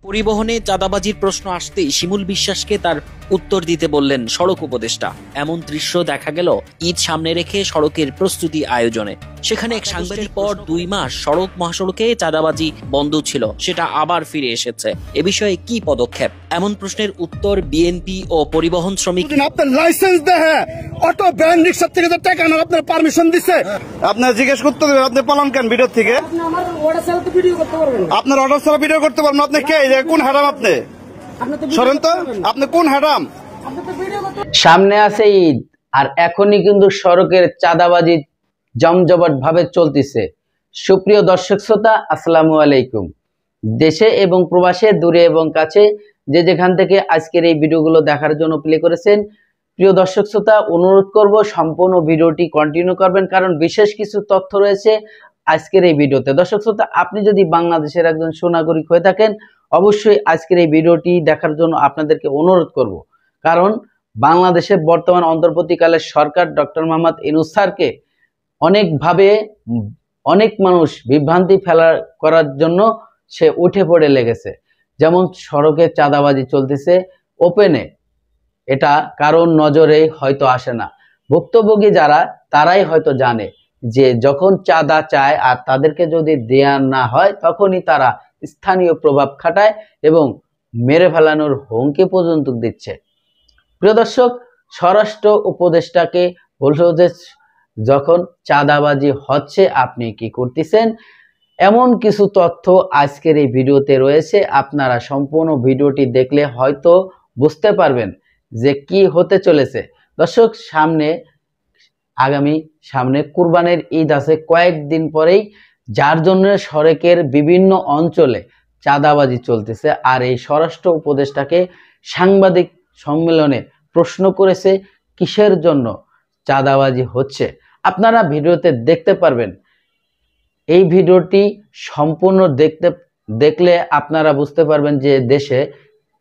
পরিবহনে চাঁদাবাজির প্রশ্ন আসতেই শিমুল বিশ্বাসকে তার উত্তর দিতে বললেন সড়ক উপদেষ্টা। এমন দৃশ্য দেখা গেল ঈদ সামনে রেখে সড়কের প্রস্তুতি আয়োজনে। সেখানে এক সাংবাদিক পর 2 মাস সড়ক মহাসড়কে চাঁদাবাজি বন্ধ ছিল, সেটা আবার ফিরে এসেছে। এ বিষয়ে কি পদক্ষেপ? এমন প্রশ্নের উত্তর বিএনপি ও পরিবহন শ্রমিক। আপনার লাইসেন্স দেয় অটো ভ্যান রিক্সা থেকে যে টাকা না আপনার পারমিশন দিচ্ছে, আপনার জিজ্ঞেস করতে হবে আপনি পালান কেন ভিডিও থেকে? আপনার অর্ডার ছাড়া ভিডিও করতে পারবেন? আপনি কে? কোন হ্যাডাম আপনি? সরেন তো, আপনি কোন হ্যাডাম? সামনে আছে ঈদ, আর এখনই কিন্তু সড়কের চাঁদাবাজি জমজমাট ভাবে চলতেছে। সুপ্রিয় দর্শক শ্রোতা, আসসালামু আলাইকুম। দেশে এবং প্রবাসে, দূরে এবং কাছে, যে যেখান থেকে আজকের এই ভিডিওগুলো দেখার জন্য প্লে করেছেন, প্রিয় দর্শক শ্রোতা, অনুরোধ করব সম্পূর্ণ ভিডিওটি কন্টিনিউ করবেন, কারণ বিশেষ কিছু তথ্য রয়েছে আজকের এই ভিডিওতে। দর্শক শ্রোতা, আপনি যদি বাংলাদেশের একজন সুনাগরিক হয়ে থাকেন, অবশ্যই আজকের এই ভিডিওটি দেখার জন্য আপনাদেরকে অনুরোধ করব, কারণ বাংলাদেশের বর্তমান অন্তর্বর্তীকালের সরকার ডক্টর মোহাম্মদ ইউনূস স্যারকে অনেকভাবে অনেক মানুষ বিভ্রান্তি করার জন্য সে উঠে পড়ে লেগেছে। যেমন সড়কে চাঁদাবাজি চলতেছে ওপেনে, এটা কারোর নজরে হয়তো আসে না। ভুক্তভোগী যারা, তারাই হয়তো জানে যে যখন চাঁদা চায় আর তাদেরকে যদি দেয়া না হয়, তখনই তারা স্থানীয় প্রভাব খাটায় এবং মেরে ফেলানোর হুমকি পর্যন্ত দিচ্ছে। প্রিয় দর্শক, স্বরাষ্ট্র উপদেষ্টাকে বলছো যে যখন চাঁদাবাজি হচ্ছে আপনি কি করতেছেন, এমন কিছু তথ্য আজকের এই ভিডিওতে রয়েছে। আপনারা সম্পূর্ণ ভিডিওটি দেখলে হয়তো বুঝতে পারবেন যে কি হতে চলেছে। দর্শক, সামনে কুরবানির ঈদ আছে কয়েকদিন পরেই, যার জন্য সড়কের বিভিন্ন অঞ্চলে চাঁদাবাজি চলতেছে। আর এই স্বরাষ্ট্র উপদেষ্টাকে সাংবাদিক সম্মেলনে প্রশ্ন করেছে কিসের জন্য চাঁদাবাজি হচ্ছে। আপনারা ভিডিওতে দেখতে পারবেন। এই ভিডিওটি সম্পূর্ণ দেখলে আপনারা বুঝতে পারবেন যে দেশে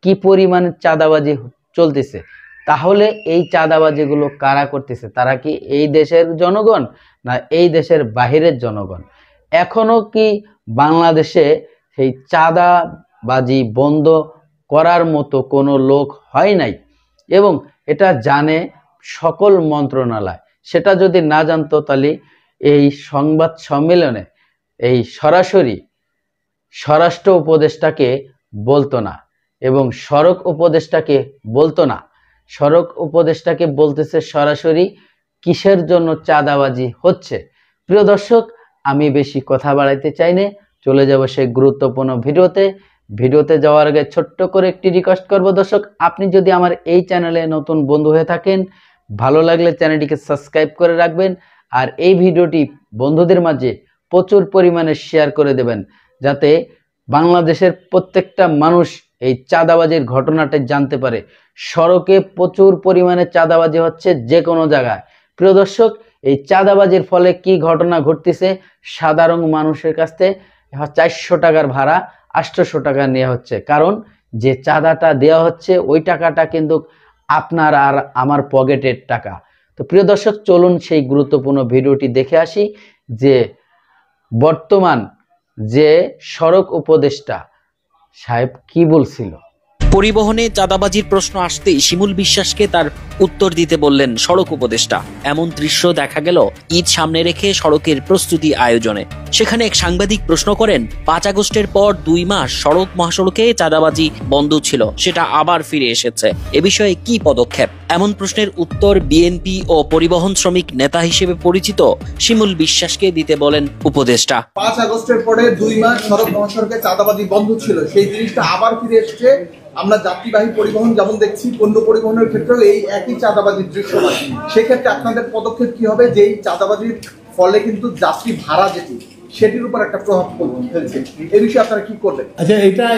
কি পরিমাণে চাঁদাবাজি চলতেছে। তাহলে এই চাঁদাবাজিগুলো কারা করতেছে? তারা কি এই দেশের জনগণ না এই দেশের বাহিরের জনগণ? এখনো কি বাংলাদেশে সেই চাঁদাবাজি বন্ধ করার মতো কোনো লোক হয় নাই? এবং এটা জানে সকল মন্ত্রণালয়। সেটা যদি না জানতো, তাহলে এই সংবাদ সম্মেলনে এই সরাসরি স্বরাষ্ট্র উপদেষ্টাকে বলতো না এবং সড়ক উপদেষ্টাকে বলতো না। সড়ক উপদেষ্টাকে বলতেছে সরাসরি কিসের জন্য চাঁদাবাজি হচ্ছে। প্রিয় দর্শক, আমি বেশি কথা বাড়াইতে চাই না, চলে যাব সেই গুরুত্বপূর্ণ ভিডিওতে যাওয়ার আগে ছোট্ট করে একটি রিকোয়েস্ট করব। দর্শক, আপনি যদি আমার এই চ্যানেলে নতুন বন্ধু হয়ে থাকেন, ভালো লাগলে চ্যানেলটিকে সাবস্ক্রাইব করে রাখবেন, আর এই ভিডিওটি বন্ধুদের মাঝে প্রচুর পরিমাণে শেয়ার করে দেবেন, যাতে বাংলাদেশের প্রত্যেকটা মানুষ এই চাঁদাবাজির ঘটনাটা জানতে পারে। সড়কে প্রচুর পরিমাণে চাঁদাবাজি হচ্ছে যে কোনো জায়গায়। প্রিয় দর্শক, এই চাঁদাবাজির ফলে কি ঘটনা ঘটতেছে? সাধারণ মানুষের কাছ থেকে 400 টাকার ভাড়া 800 টাকা নেওয়া হচ্ছে, কারণ যে চাঁদাটা দেওয়া হচ্ছে ওই টাকাটা কিন্তু আপনার আর আমার পকেটের টাকা। তো প্রিয় দর্শক, চলুন সেই গুরুত্বপূর্ণ ভিডিওটি দেখে আসি যে বর্তমান যে সড়ক উপদেষ্টা সাহেব কি বলছিল। পরিবহনে চাঁদাবাজির প্রশ্ন আসতেই শিমুল বিশ্বাসকে তার উত্তর দিতে বললেন সড়ক উপদেষ্টা। এমন দৃশ্য দেখা গেল ঈদ সামনে রেখে সড়কের প্রস্তুতি আয়োজনে। সেখানে এক সাংবাদিক প্রশ্ন করেন, 5 আগস্টের পর 2 মাস সড়ক মহাসড়কে চাঁদাবাজি বন্ধ ছিল, সেটা আবার ফিরে এসেছে। এ বিষয়ে কি পদক্ষেপ? এমন প্রশ্নের উত্তর বিএনপি ও পরিবহন শ্রমিক নেতা হিসেবে পরিচিত শিমুল বিশ্বাসকে দিতে বলেন উপদেষ্টা। 5 আগস্টের পরে 2 মাস সড়ক মহাসড়কে চাঁদাবাজি বন্ধ ছিল, সেই জিনিসটা আবার ফিরে এসেছে। আমরা যাত্রীবাহী পরিবহন যেমন দেখছি, পণ্য পরিবহনের ক্ষেত্রেও এই একই চাঁদাবাজির দৃশ্যমান। সেক্ষেত্রে আপনাদের পদক্ষেপ কি হবে? যে এই চাঁদাবাজির ফলে কিন্তু যাত্রী ভাড়া সেটির উপর একটা প্রভাব ফেলছে, এই বিষয়ে আপনারা কি করবেন? আচ্ছা,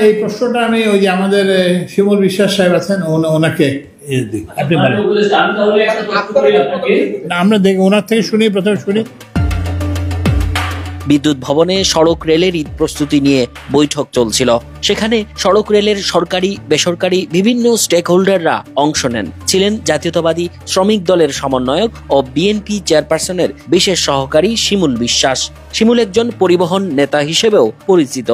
এই প্রশ্নটা আমি ওই যে আমাদের শিমুল বিশ্বাস সাহেব আছেন, ওনাকে আপনি আমরা দেখি, ওনার থেকে প্রথমে শুনি। বিদ্যুৎ ভবনে সড়ক রেলের ঈদ প্রস্তুতি নিয়ে বৈঠক চলছিল। সেখানে সড়ক রেলের সরকারি বেসরকারি বিভিন্ন স্টেক হোল্ডাররা অংশ নেন। ছিলেন জাতীয়তাবাদী শ্রমিক দলের সমন্বয়ক ও বিএনপি চেয়ারপারসনের বিশেষ সহকারী শিমুল বিশ্বাস। শিমুল একজন পরিবহন নেতা হিসেবেও পরিচিত।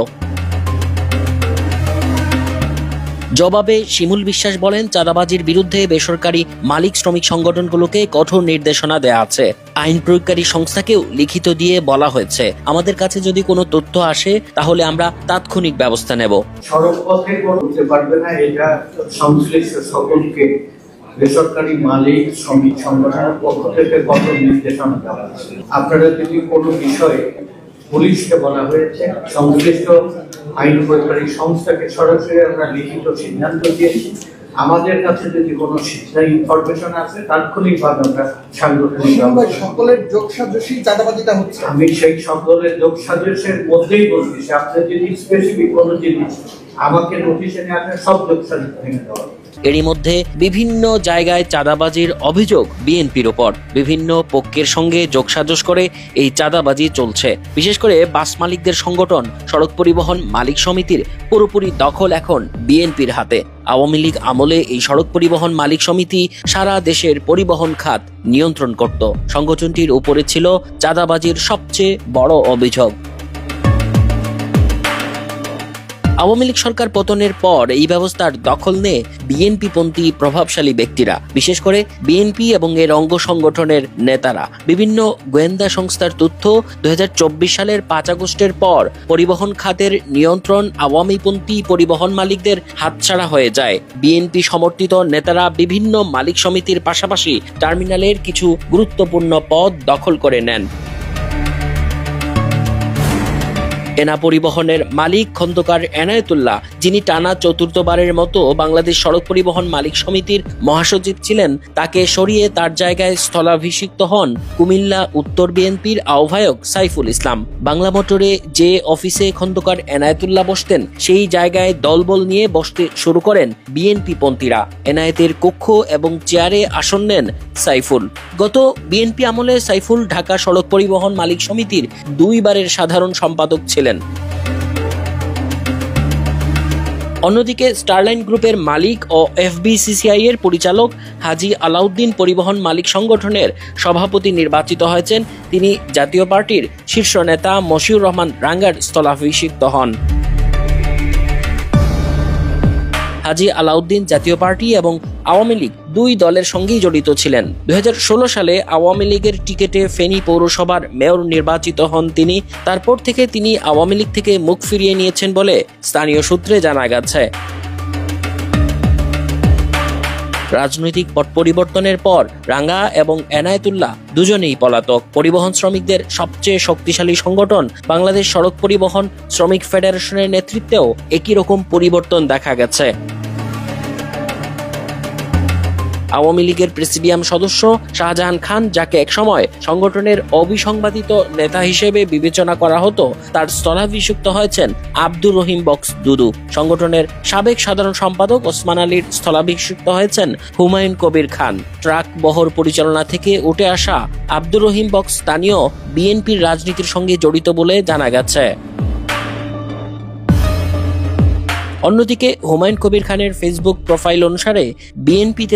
জবাবে শিমুল বিশ্বাস বলেন, চাঁদাবাজির বিরুদ্ধে বেসরকারি মালিক শ্রমিক সংগঠনগুলোকে কঠোর নির্দেশনা দেয়া আছে। আইন প্রয়োগকারী সংস্থাকেও লিখিত দিয়ে বলা হয়েছে, আমাদের কাছে যদি কোনো তথ্য আসে তাহলে আমরা তাৎক্ষণিক ব্যবস্থা নেব। সড়ক পথে করতে পারবে না, এটা সংশ্লিষ্ট সকলকে বেসরকারি মালিক শ্রমিক সংগঠনের পক্ষ থেকে কঠোর নির্দেশনা দেওয়া হয়েছে। আপনারা যদি কোনো বিষয়ে পুলিশকে বলা হয়েছে, সংশ্লিষ্ট আইন প্রয়োগকারী সংস্থাকে সরাসরি আমরা লিখিত সিদ্ধান্ত দিয়েছি। আমাদের কাছে যদি কোনো ইনফরমেশন আছে তাৎক্ষণিকভাবে আমরা সাংগঠনিক সকলের যোগ সাজসী চাঁদাবাজিটা হচ্ছে। আমি সেই সকলের যোগ সাজসের মধ্যেই বলছি, আপনি যদি স্পেসিফিক কোনো জিনিস আমাকে নোটিশে নিয়ে আসেন, সব যোগ সাজস ভেঙে দেওয়া। এরই মধ্যে বিভিন্ন জায়গায় চাঁদাবাজির অভিযোগ বিএনপির ওপর। বিভিন্ন পক্ষের সঙ্গে যোগসাজশ করে এই চাঁদাবাজি চলছে। বিশেষ করে বাস মালিকদের সংগঠন সড়ক পরিবহন মালিক সমিতির পুরোপুরি দখল এখন বিএনপির হাতে। আওয়ামী লীগ আমলে এই সড়ক পরিবহন মালিক সমিতি সারা দেশের পরিবহন খাত নিয়ন্ত্রণ করত। সংগঠনটির উপরে ছিল চাঁদাবাজির সবচেয়ে বড় অভিযোগ। আওয়ামী লীগ সরকার পতনের পর এই ব্যবস্থার দখল নেয় বিএনপি পন্থী প্রভাবশালী ব্যক্তিরা, বিশেষ করে বিএনপি এবং এর অঙ্গ সংগঠনের নেতারা। বিভিন্ন গোয়েন্দা সংস্থার তথ্য 2024 সালের 5 আগস্টের পর পরিবহন খাতের নিয়ন্ত্রণ আওয়ামীপন্থী পরিবহন মালিকদের হাতছাড়া হয়ে যায়। বিএনপি সমর্থিত নেতারা বিভিন্ন মালিক সমিতির পাশাপাশি টার্মিনালের কিছু গুরুত্বপূর্ণ পদ দখল করে নেন। এনা পরিবহনের মালিক খন্দকার এনায়েতুল্লাহ, যিনি টানা চতুর্থবারের মতো বাংলাদেশ সড়ক পরিবহন মালিক সমিতির মহাসচিব ছিলেন, তাকে সরিয়ে তার জায়গায় স্থলাভিষিক্ত হন কুমিল্লা উত্তর বিএনপির আহ্বায়ক সাইফুল ইসলাম। বাংলা মোটরে যে অফিসে খন্দকার এনায়েতুল্লাহ বসতেন, সেই জায়গায় দলবল নিয়ে বসতে শুরু করেন বিএনপি পন্থীরা। এনায়েতের কক্ষ এবং চেয়ারে আসন নেন সাইফুল। গত বিএনপি আমলে সাইফুল ঢাকা সড়ক পরিবহন মালিক সমিতির 2 বারের সাধারণ সম্পাদক ছিলেন। অন্যদিকে স্টারলাইন গ্রুপের মালিক ও এফবিসিসিআই এর পরিচালক হাজী আলাউদ্দিন পরিবহন মালিক সংগঠনের সভাপতি নির্বাচিত হয়েছেন। তিনি জাতীয় পার্টির শীর্ষ নেতা মশিউর রহমান রাঙ্গার স্থলাভিষিক্ত হন। হাজী আলাউদ্দিন জাতীয় পার্টি এবং আওয়ামী লীগ 2 দলের সঙ্গেই জড়িত ছিলেন। 2016 সালে আওয়ামী লীগের টিকেটে ফেনী পৌরসভার মেয়র নির্বাচিত হন তিনি। তারপর থেকে তিনি আওয়ামী লীগ থেকে মুখ ফিরিয়ে নিয়েছেন বলে স্থানীয় সূত্রে জানা গেছে। রাজনৈতিক পট পরিবর্তনের পর রাঙ্গা এবং এনায়েতুল্লাহ দুজনেই পলাতক। পরিবহন শ্রমিকদের সবচেয়ে শক্তিশালী সংগঠন বাংলাদেশ সড়ক পরিবহন শ্রমিক ফেডারেশনের নেতৃত্বেও একই রকম পরিবর্তন দেখা গেছে। আওয়ামী লীগের প্রেসিডিয়াম সদস্য শাহজাহান খান, যাকে একসময় সংগঠনের অবিসংবাদিত নেতা হিসেবে বিবেচনা করা হতো, তার স্থলাভিষিক্ত হয়েছেন আব্দুর রহিম বক্স দুদু। সংগঠনের সাবেক সাধারণ সম্পাদক ওসমান আলীর স্থলাভিষিক্ত হয়েছেন হুমায়ুন কবির খান। ট্রাক বহর পরিচালনা থেকে উঠে আসা আব্দুর রহিম বক্স স্থানীয় বিএনপির রাজনীতির সঙ্গে জড়িত বলে জানা গেছে। অন্যদিকে হুমায়ুন কবির খানের ফেসবুক প্রোফাইল অনুসারে বিএনপিতে